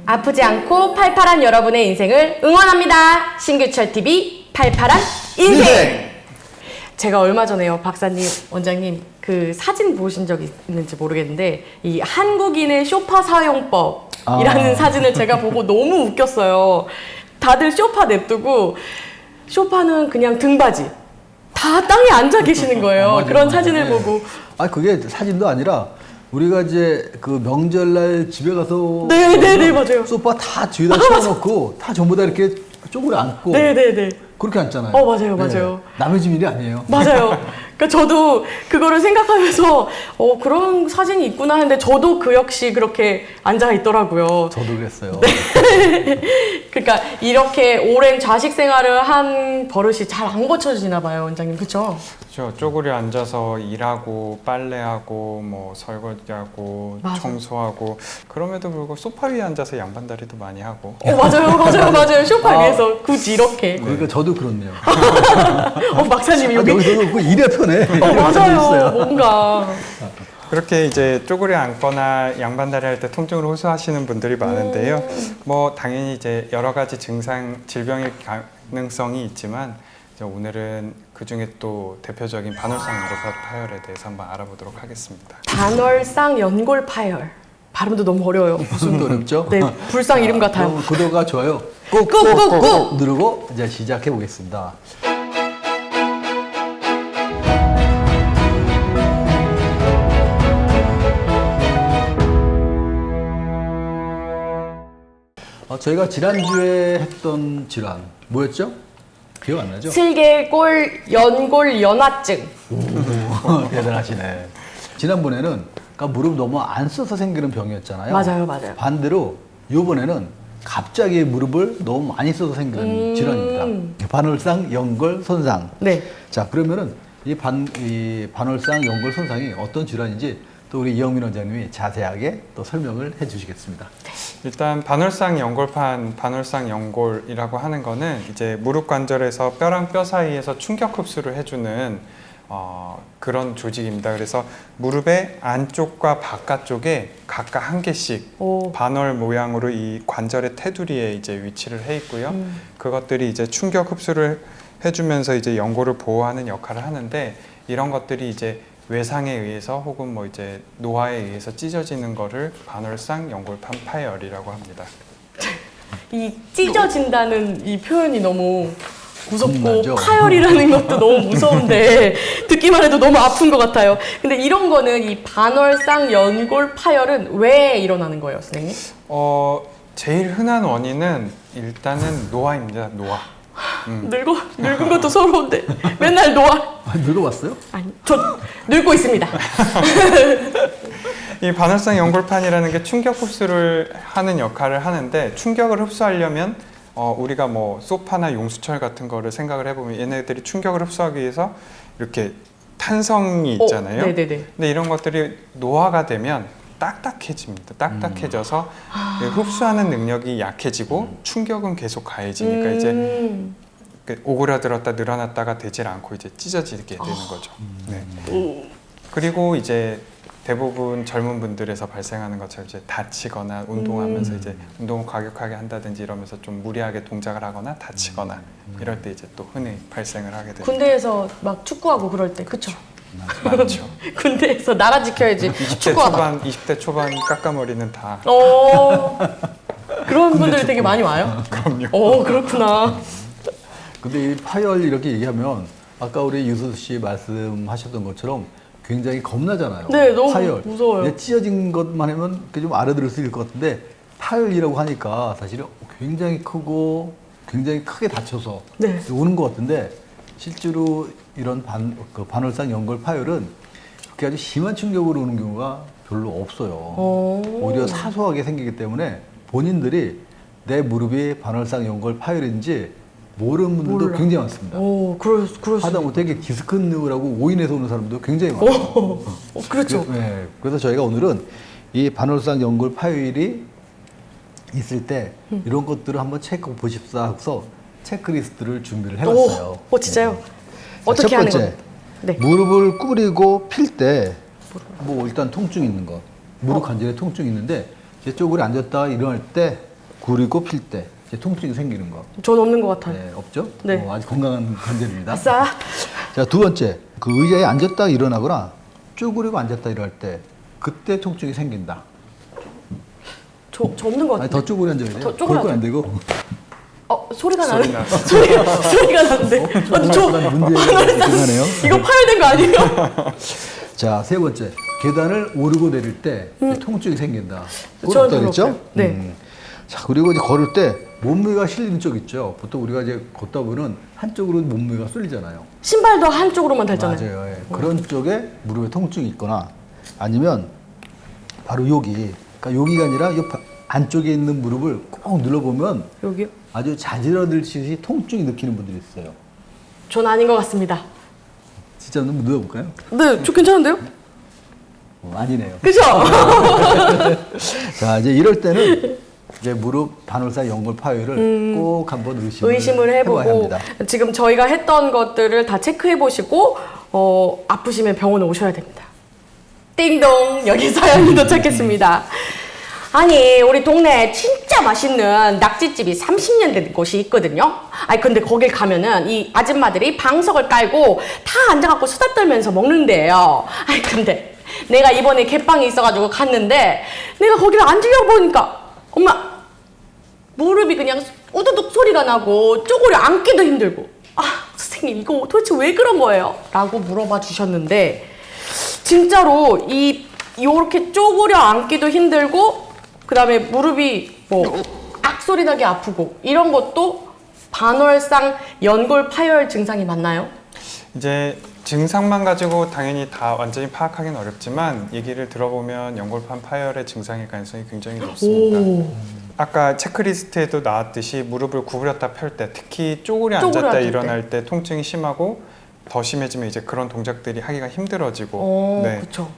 아프지 않고 팔팔한 여러분의 인생을 응원합니다. 신규철TV 팔팔한 인생! 제가 얼마 전에요, 박사님, 원장님, 그 사진 보신 적 있는지 모르겠는데, 이 한국인의 쇼파 사용법이라는 사진을 제가 보고 너무 웃겼어요. 다들 쇼파 냅두고, 쇼파는 그냥 등받이. 다 땅에 앉아 계시는 거예요. 맞아요. 그런 사진을 보고. 아, 그게 사진도 아니라 우리가 이제 그 명절날 집에 가서 네네네, 맞아요. 소파 다 뒤에다 씌워놓고 다 전부 다 이렇게 쪼그려 앉고 네네네. 그렇게 앉잖아요. 맞아요, 맞아요. 남의 집 일이 아니에요. 맞아요. 그러니까 저도 그거를 생각하면서 그런 사진이 있구나 했는데 저도 그 역시 그렇게 앉아 있더라고요. 저도 그랬어요. 그러니까 이렇게 오랜 자식 생활을 한 버릇이 잘 안 고쳐지나 봐요, 원장님. 그렇죠? 그렇죠. 쪼그려 앉아서 일하고 빨래하고 뭐 설거지하고 맞아. 청소하고 그럼에도 불구하고 소파 위에 앉아서 양반다리도 많이 하고. 맞아요. 쇼파 위에서 굳이 이렇게. 그러니까 저도 그렇네요. 박사님이 여기. 여기서도 그 일에 편해. 맞아요. 뭔가. 그렇게 이제 쪼그려 앉거나 양반다리 할 때 통증을 호소하시는 분들이 많은데요. 뭐 당연히 이제 여러 가지 증상, 질병의 가능성이 있지만 이제 오늘은 그 중에 또 대표적인 반월상 연골 파열에 대해서 한번 알아보도록 하겠습니다. 반월상 연골 파열. 발음도 너무 어려워요. 무슨 어렵죠? 네, 불상 이름 같아요. 그럼 구독과 좋아요 꾹꾹꾹 누르고 이제 시작해 보겠습니다. 저희가 지난주에 했던 질환 뭐였죠? 기억 안 나죠? 슬개골 연골 연화증. 오, 대단하시네. 지난번에는 그러니까 무릎 너무 안 써서 생기는 병이었잖아요. 맞아요. 반대로 이번에는 갑자기 무릎을 너무 많이 써서 생기는 질환입니다. 반월상 연골 손상. 네. 자, 그러면은 이 반월상 연골 손상이 어떤 질환인지 또 우리 이영민 원장님이 자세하게 또 설명을 해주시겠습니다. 일단 반월상 연골판, 반월상 연골이라고 하는 거는 이제 무릎 관절에서 뼈랑 뼈 사이에서 충격 흡수를 해주는 그런 조직입니다. 그래서 무릎의 안쪽과 바깥쪽에 각각 한 개씩 반월 모양으로 이 관절의 테두리에 이제 위치를 해 있고요. 그것들이 이제 충격 흡수를 해주면서 이제 연골을 보호하는 역할을 하는데 이런 것들이 이제 외상에 의해서 혹은 뭐 이제 노화에 의해서 찢어지는 거를 반월상 연골판 파열이라고 합니다. 이 찢어진다는 이 표현이 너무 무섭고 맞아. 파열이라는 것도 너무 무서운데 듣기만 해도 너무 아픈 것 같아요. 근데 이런 거는 이 반월상 연골 파열은 왜 일어나는 거예요, 선생님? 제일 흔한 원인은 일단은 노화입니다. 노화. 늙은 것도 서러운데 맨날 노화. 늙어봤어요? 아니, 저 늙고 있습니다. 이 반월상 연골판이라는 게 충격 흡수를 하는 역할을 하는데 충격을 흡수하려면 우리가 뭐 소파나 용수철 같은 거를 생각을 해보면 얘네들이 충격을 흡수하기 위해서 이렇게 탄성이 있잖아요. 네네네. 근데 이런 것들이 노화가 되면 딱딱해집니다. 딱딱해져서 흡수하는 능력이 약해지고 충격은 계속 가해지니까 이제 오그라들었다 늘어났다가 되질 않고 이제 찢어지게 되는 거죠. 네. 그리고 이제 대부분 젊은 분들에서 발생하는 것처럼 이제 다치거나 운동하면서 이제 운동을 과격하게 한다든지 이러면서 좀 무리하게 동작을 하거나 다치거나 이럴 때 이제 또 흔히 발생을 하게 됩니다. 군대에서 막 축구하고 그럴 때, 그쵸? 많죠. 군대에서 나라 지켜야지. 20대 초반 깎아머리는 다. 그런 분들이 되게 많이 와요? 그럼요. 그렇구나. 근데 이 파열 이렇게 얘기하면 아까 우리 유수 씨 말씀하셨던 것처럼 굉장히 겁나잖아요. 네, 너무 파열. 무서워요. 근데 찢어진 것만 하면 좀 알아들을 수 있을 것 같은데 파열이라고 하니까 사실은 굉장히 크고 굉장히 크게 다쳐서 네. 오는 것 같은데 실제로 이런 반월상 연골 파열은 그렇게 아주 심한 충격으로 오는 경우가 별로 없어요. 오히려 사소하게 생기기 때문에 본인들이 내 무릎이 반월상 연골 파열인지 모르는 분들도 몰라. 굉장히 많습니다. 그럴 수. 하다못해 이게 디스크라고 오인해서 오는 사람도 굉장히 많아요. 그렇죠. 그래서 저희가 오늘은 이 반월상 연골 파열이 있을 때 이런 것들을 한번 체크해 보십사 해서 체크리스트를 준비를 해봤어요. 진짜요? 네. 어떻게 첫 하는 번째, 거예요? 네. 무릎을 꾸리고 필 때 뭐 일단 통증 있는 거, 무릎 관절에 통증이 있는데 이쪽으로 앉았다가 일어날 때 구리고 필 때 통증이 생기는 거. 전 없는 것 같아요. 네, 없죠? 네. 아주 건강한 관절입니다. 아싸. 자, 두 번째. 그 의자에 앉았다 일어나거나 쭈그리고 앉았다 일어날 때 그때 통증이 생긴다. 저 없는 것 아니, 같아요. 더 쭈그려 앉아야 돼요. 더 쭈그려 골고루 안 되고. 소리가 소리 나네. 나. 소리가 나는데. 문제가 있하네요. 이거 파열된 거 아니에요? 자, 세 번째. 계단을 오르고 내릴 때 통증이 생긴다. 저는 그랬죠? 별로 없어요. 네. 자, 그리고 이제 걸을 때 몸무게가 실리는 쪽 있죠. 보통 우리가 이제 걷다 보면 한쪽으로 몸무게가 쏠리잖아요. 신발도 한쪽으로만 달잖아요. 맞아요. 예. 그런 쪽에 무릎에 통증이 있거나 아니면 바로 여기, 그러니까 여기가 아니라 이 안쪽에 있는 무릎을 꼭 눌러보면 여기요? 아주 자지러들듯이 통증이 느끼는 분들이 있어요. 전 아닌 것 같습니다. 진짜 한번 눌러볼까요? 네, 저 괜찮은데요? 아니네요. 그죠? 자, 이제 이럴 때는 이제 무릎 반월사 연골 파열을 꼭 한번 의심을 해봐야 해보고 합니다. 지금 저희가 했던 것들을 다 체크해 보시고 아프시면 병원에 오셔야 됩니다. 띵동, 여기 사연이 도착했습니다. 아니, 우리 동네에 진짜 맛있는 낙지집이 30년 된 곳이 있거든요. 아니, 근데 거길 가면은 이 아줌마들이 방석을 깔고 다 앉아갖고 수다 떨면서 먹는데요. 아니, 근데 내가 이번에 개빵이 있어가지고 갔는데 내가 거기를 앉으려고 보니까 엄마, 무릎이 그냥 우두둑 소리가 나고 쪼그려 앉기도 힘들고, 아, 선생님 이거 도대체 왜 그런 거예요? 라고 물어봐 주셨는데 진짜로 요렇게 쪼그려 앉기도 힘들고 그 다음에 무릎이 뭐 악소리 나게 아프고 이런 것도 반월상 연골 파열 증상이 맞나요? 이제 증상만 가지고 당연히 다 완전히 파악하기는 어렵지만 얘기를 들어보면 연골판 파열의 증상일 가능성이 굉장히 높습니다. 아까 체크리스트에도 나왔듯이 무릎을 구부렸다 펼 때, 특히 쪼그려 앉았다 일어날 때 통증이 심하고 더 심해지면 이제 그런 동작들이 하기가 힘들어지고, 네. 그렇죠.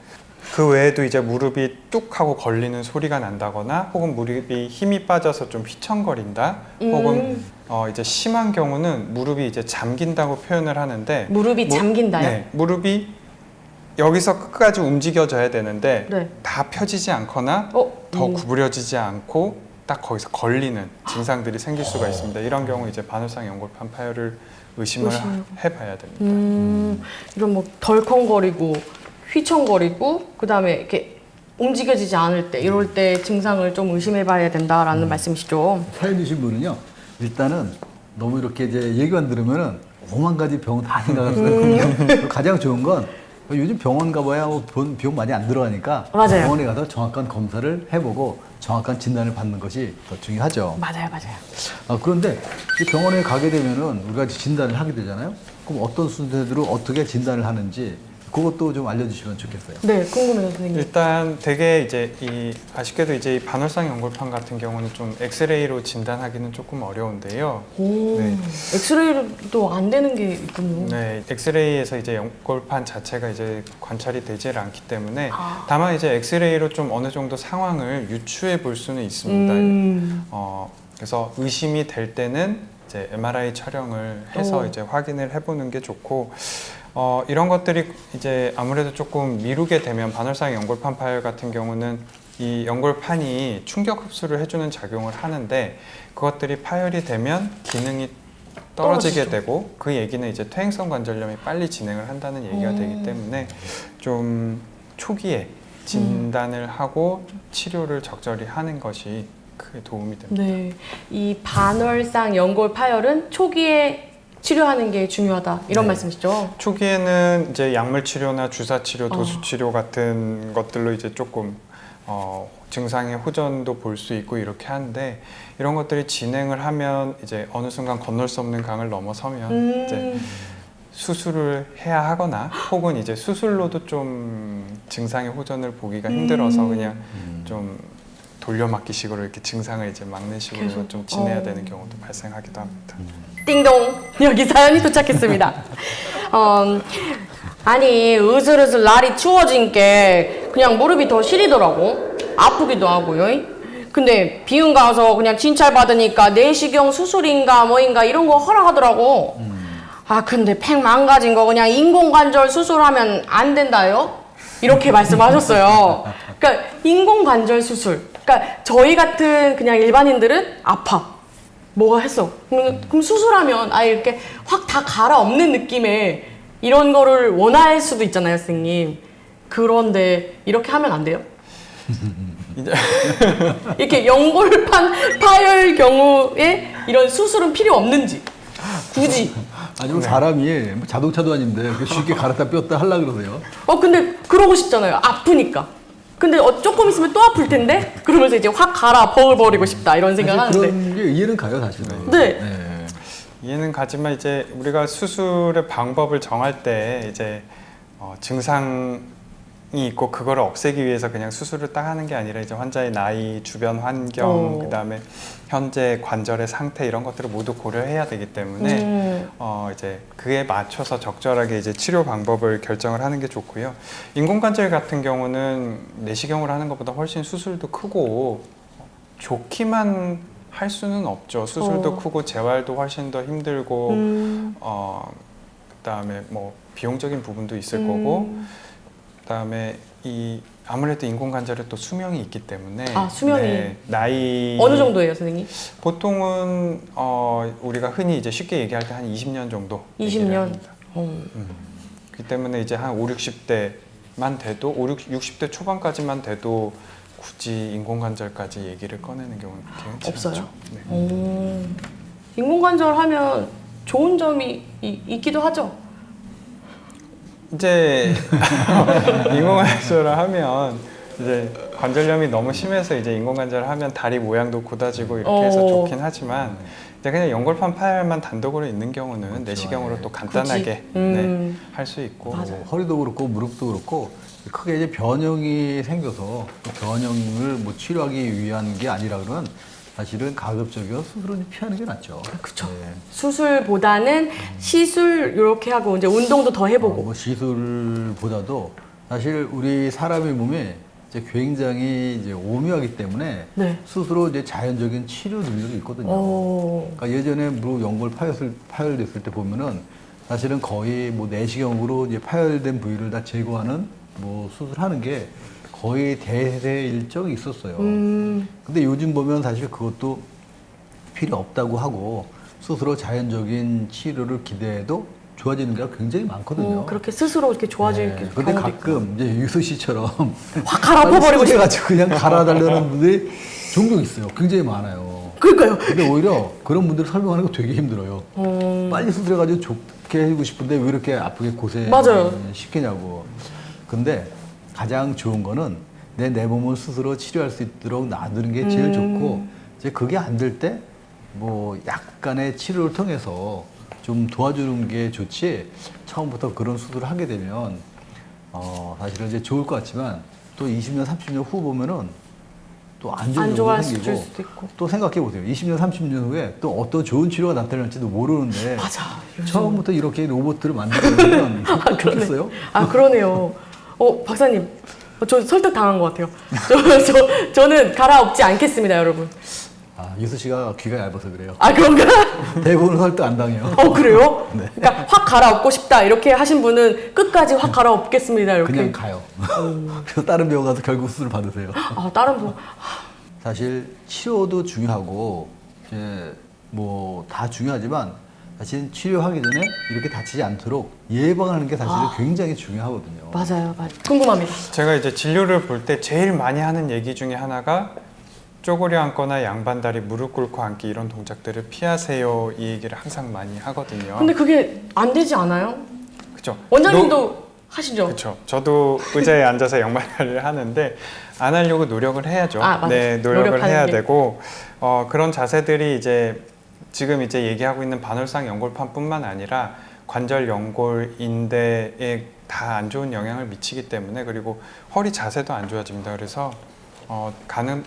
그 외에도 이제 무릎이 뚝 하고 걸리는 소리가 난다거나 혹은 무릎이 힘이 빠져서 좀 휘청거린다 혹은 이제 심한 경우는 무릎이 이제 잠긴다고 표현을 하는데 무릎이 잠긴다요? 네, 무릎이 여기서 끝까지 움직여져야 되는데 네. 다 펴지지 않거나 더 구부려지지 않고 딱 거기서 걸리는 증상들이 생길 수가 있습니다. 이런 경우 이제 반월상 연골판 파열을 의심을 해봐야 됩니다. 이런 뭐 덜컹거리고 휘청거리고 그 다음에 이렇게 움직여지지 않을 때 이럴 때 증상을 좀 의심해봐야 된다라는 말씀이시죠? 사연 주신 분은요, 일단은 너무 이렇게 이제 얘기만 들으면은 5만 가지 병 다 생각할 수가 있거든요. 가장 좋은 건 요즘 병원 가봐야 뭐 비용 많이 안 들어가니까 맞아요. 병원에 가서 정확한 검사를 해보고 정확한 진단을 받는 것이 더 중요하죠. 맞아요. 그런데 이 병원에 가게 되면은 우리가 진단을 하게 되잖아요. 그럼 어떤 순서대로 어떻게 진단을 하는지 그것도 좀 알려주시면 좋겠어요. 네, 궁금해요, 선생님. 일단 되게 이제 아쉽게도 이제 이 반월상 연골판 같은 경우는 좀 엑스레이로 진단하기는 조금 어려운데요. 네. 엑스레이도 안 되는 게 있군요. 네, 엑스레이에서 이제 연골판 자체가 이제 관찰이 되질 않기 때문에 다만 이제 엑스레이로 좀 어느 정도 상황을 유추해 볼 수는 있습니다. 그래서 의심이 될 때는 이제 MRI 촬영을 해서 이제 확인을 해보는 게 좋고. 이런 것들이 이제 아무래도 조금 미루게 되면 반월상 연골판 파열 같은 경우는 이 연골판이 충격 흡수를 해주는 작용을 하는데 그것들이 파열이 되면 기능이 떨어지게 되고 그 얘기는 이제 퇴행성 관절염이 빨리 진행을 한다는 얘기가 되기 때문에 좀 초기에 진단을 하고 치료를 적절히 하는 것이 크게 도움이 됩니다. 네, 이 반월상 연골 파열은 초기에 치료하는 게 중요하다 이런 말씀이시죠? 초기에는 이제 약물 치료나 주사 치료, 도수 치료 같은 것들로 이제 조금 증상의 호전도 볼 수 있고 이렇게 하는데 이런 것들이 진행을 하면 이제 어느 순간 건널 수 없는 강을 넘어서면 이제 수술을 해야 하거나 혹은 이제 수술로도 좀 증상의 호전을 보기가 힘들어서 그냥 좀 돌려막기식으로 이렇게 증상을 이제 막는 식으로 좀 지내야 되는 경우도 발생하기도 합니다. 띵동, 여기 사연이 도착했습니다. 아니 으슬으슬 날이 추워진 게 그냥 무릎이 더 시리더라고. 아프기도 하고요. 근데 비용 가서 그냥 진찰 받으니까 내시경 수술인가 뭐인가 이런 거 허락하더라고. 근데 팩 망가진 거 그냥 인공관절 수술하면 안 된다요? 이렇게 말씀하셨어요. 그러니까 인공관절 수술 그러니까 저희 같은 그냥 일반인들은 아파. 뭐가 했어. 그럼 수술하면 아예 이렇게 확 다 갈아엎는 느낌의 이런 거를 원할 수도 있잖아요, 선생님. 그런데 이렇게 하면 안 돼요? 이렇게 연골판 파열 경우에 이런 수술은 필요 없는지 굳이. 아니 뭐 사람이 뭐 자동차도 아닌데 그렇게 쉽게 갈았다 뺐다 하려고 그러세요? 근데 그러고 싶잖아요. 아프니까. 근데 조금 있으면 또 아플 텐데 그러면서 이제 확 갈아 버리고 싶다 이런 사실 생각하는데. 그런 게 이해는 가요 사실은. 네. 이해는 가지만 이제 우리가 수술의 방법을 정할 때 이제 증상이 있고 그거를 없애기 위해서 그냥 수술을 딱 하는 게 아니라 이제 환자의 나이, 주변 환경, 그다음에 현재 관절의 상태 이런 것들을 모두 고려해야 되기 때문에 이제 그에 맞춰서 적절하게 이제 치료 방법을 결정을 하는 게 좋고요. 인공관절 같은 경우는 내시경으로 하는 것보다 훨씬 수술도 크고 좋기만 할 수는 없죠. 수술도 크고 재활도 훨씬 더 힘들고 그다음에 뭐 비용적인 부분도 있을 거고 그다음에 이 아무래도 인공관절에 또 수명이 있기 때문에 수명이 나이 어느 정도예요, 선생님? 보통은 우리가 흔히 이제 쉽게 얘기할 때 한 20년 정도 20년. 그렇기 때문에 이제 한 5, 60대만 돼도 60대 초반까지만 돼도 굳이 인공관절까지 얘기를 꺼내는 경우는 그렇게 없어요? 않죠. 네. 인공관절 하면 좋은 점이 있기도 하죠. 이제 인공관절을 하면 이제 관절염이 너무 심해서 이제 인공관절을 하면 다리 모양도 곧아지고 이렇게 해서 좋긴 하지만 근데 그냥 연골판 파열만 단독으로 있는 경우는 그렇죠. 내시경으로 또 간단하게 할 수 있고 뭐 허리도 그렇고 무릎도 그렇고 크게 이제 변형이 생겨서 그 변형을 뭐 치료하기 위한 게 아니라 그러면 사실은 가급적이면 수술은 피하는 게 낫죠. 그렇죠. 네. 수술보다는 시술 이렇게 하고 이제 운동도 더 해보고. 뭐 시술보다도 사실 우리 사람의 몸이 이제 굉장히 이제 오묘하기 때문에 네. 스스로 이제 자연적인 치료 능력이 있거든요. 그러니까 예전에 무릎 연골 파열됐을 때 보면은 사실은 거의 뭐 내시경으로 이제 파열된 부위를 다 제거하는 뭐 수술하는 게 거의 대세 일정이 있었어요. 근데 요즘 보면 사실 그것도 필요 없다고 하고 스스로 자연적인 치료를 기대해도 좋아지는 게 굉장히 많거든요. 그렇게 스스로 이렇게 좋아질 네. 경우도 근데 있고. 가끔 이제 유수 씨처럼 확 갈아엎어버리고 싶어. 가지고 그냥 갈아달라는 분들이 종종 있어요. 굉장히 많아요. 그러니까요. 근데 오히려 그런 분들 설명하는 거 되게 힘들어요. 빨리 수술해가지고 좋게 해주고 싶은데 왜 이렇게 아프게 고생 맞아요. 시키냐고. 근데 가장 좋은 거는 내 몸을 스스로 치료할 수 있도록 놔두는 게 제일 좋고 이제 그게 안 될 때 뭐 약간의 치료를 통해서 좀 도와주는 게 좋지 처음부터 그런 수술을 하게 되면 사실은 이제 좋을 것 같지만 또 20년, 30년 후 보면은 또 안 좋은 안 점도 좋아질 생기고 수도 있고. 또 생각해 보세요. 20년, 30년 후에 또 어떤 좋은 치료가 나타날지도 모르는데 맞아. 처음부터 이렇게 로봇들을 만들면 좋겠어요? 그러네요. 박사님, 저 설득 당한 것 같아요. 저는 갈아엎지 않겠습니다, 여러분. 유수 씨가 귀가 얇아서 그래요. 그런가? 대부분 설득 안 당해요. 그래요? 네. 그러니까 확 갈아엎고 싶다 이렇게 하신 분은 끝까지 확 갈아엎겠습니다 이렇게. 그냥 가요. 그래서 다른 병원 가서 결국 수술을 받으세요. 다른 분. 사실 치료도 중요하고 이제 뭐 다 중요하지만 사실 치료하기 전에 이렇게 다치지 않도록 예방하는 게 사실 굉장히 중요하거든요. 맞아요. 궁금합니다. 제가 이제 진료를 볼 때 제일 많이 하는 얘기 중에 하나가 쪼그려 앉거나 양반다리 무릎 꿇고 앉기 이런 동작들을 피하세요 이 얘기를 항상 많이 하거든요. 근데 그게 안 되지 않아요? 그죠? 원장님도 하시죠? 그렇죠. 저도 의자에 앉아서 양반다리를 하는데 안 하려고 노력을 해야죠. 맞아요. 네, 노력을 노력하는 해야 게. 되고 그런 자세들이 이제 지금 이제 얘기하고 있는 반월상 연골판뿐만 아니라 관절 연골 인대에 다 안 좋은 영향을 미치기 때문에 그리고 허리 자세도 안 좋아집니다. 그래서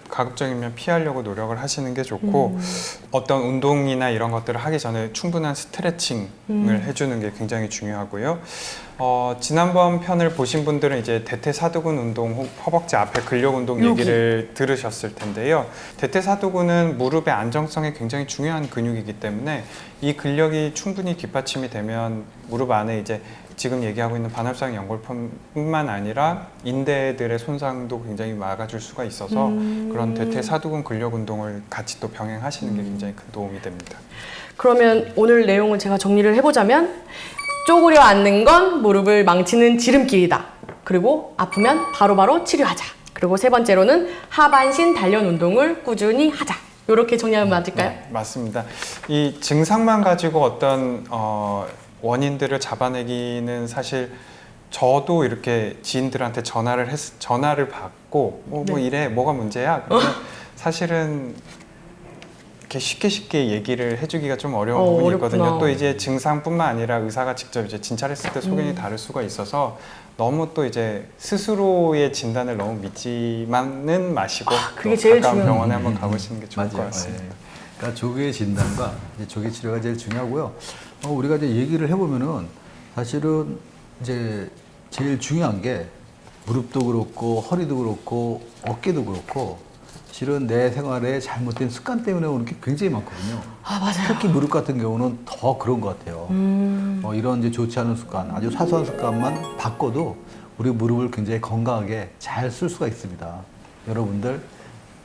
가급적이면 피하려고 노력을 하시는 게 좋고 어떤 운동이나 이런 것들을 하기 전에 충분한 스트레칭을 해주는 게 굉장히 중요하고요. 지난번 편을 보신 분들은 이제 대퇴사두근 운동, 허벅지 앞에 근력 운동 얘기를 들으셨을 텐데요. 대퇴사두근은 무릎의 안정성에 굉장히 중요한 근육이기 때문에 이 근력이 충분히 뒷받침이 되면 무릎 안에 이제 지금 얘기하고 있는 반월상 연골뿐만 아니라 인대들의 손상도 굉장히 막아줄 수가 있어서 그런 대퇴사두근 근력 운동을 같이 또 병행하시는 게 굉장히 큰 도움이 됩니다. 그러면 오늘 내용을 제가 정리를 해보자면 쪼그려 앉는 건 무릎을 망치는 지름길이다. 그리고 아프면 바로바로 치료하자. 그리고 세 번째로는 하반신 단련 운동을 꾸준히 하자. 이렇게 정리하면 맞을까요? 네, 맞습니다. 이 증상만 가지고 어떤 원인들을 잡아내기는 사실 저도 이렇게 지인들한테 전화를 받고 뭐 이래 뭐가 문제야? 그러면 사실은 이렇게 쉽게 얘기를 해주기가 좀 어려운 부분이 있거든요. 어렵구나. 또 이제 증상뿐만 아니라 의사가 직접 이제 진찰했을 때 소견이 다를 수가 있어서 너무 또 이제 스스로의 진단을 너무 믿지만은 마시고 그게 또 제일 가까운 중요해요. 병원에 한번 가보시는 게 좋을 것 같습니다. 예. 그러니까 조기의 진단과 이제 조기 치료가 제일 중요하고요. 우리가 이제 얘기를 해보면은 사실은 이제 제일 중요한 게 무릎도 그렇고 허리도 그렇고 어깨도 그렇고 실은 내 생활에 잘못된 습관 때문에 오는 게 굉장히 많거든요. 아, 맞아요. 특히 무릎 같은 경우는 더 그런 것 같아요. 이런 이제 좋지 않은 습관, 아주 사소한 습관만 바꿔도 우리 무릎을 굉장히 건강하게 잘 쓸 수가 있습니다. 여러분들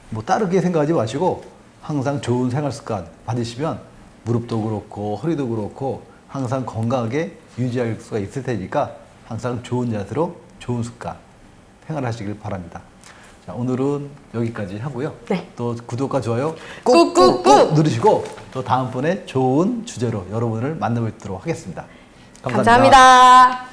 뭐 다르게 생각하지 마시고 항상 좋은 생활 습관 받으시면 무릎도 그렇고 허리도 그렇고 항상 건강하게 유지할 수가 있을 테니까 항상 좋은 자세로 좋은 습관 생활하시길 바랍니다. 자, 오늘은 여기까지 하고요. 네. 또 구독과 좋아요 꾹꾹꾹 누르시고 또 다음번에 좋은 주제로 여러분을 만나뵙도록 하겠습니다. 감사합니다.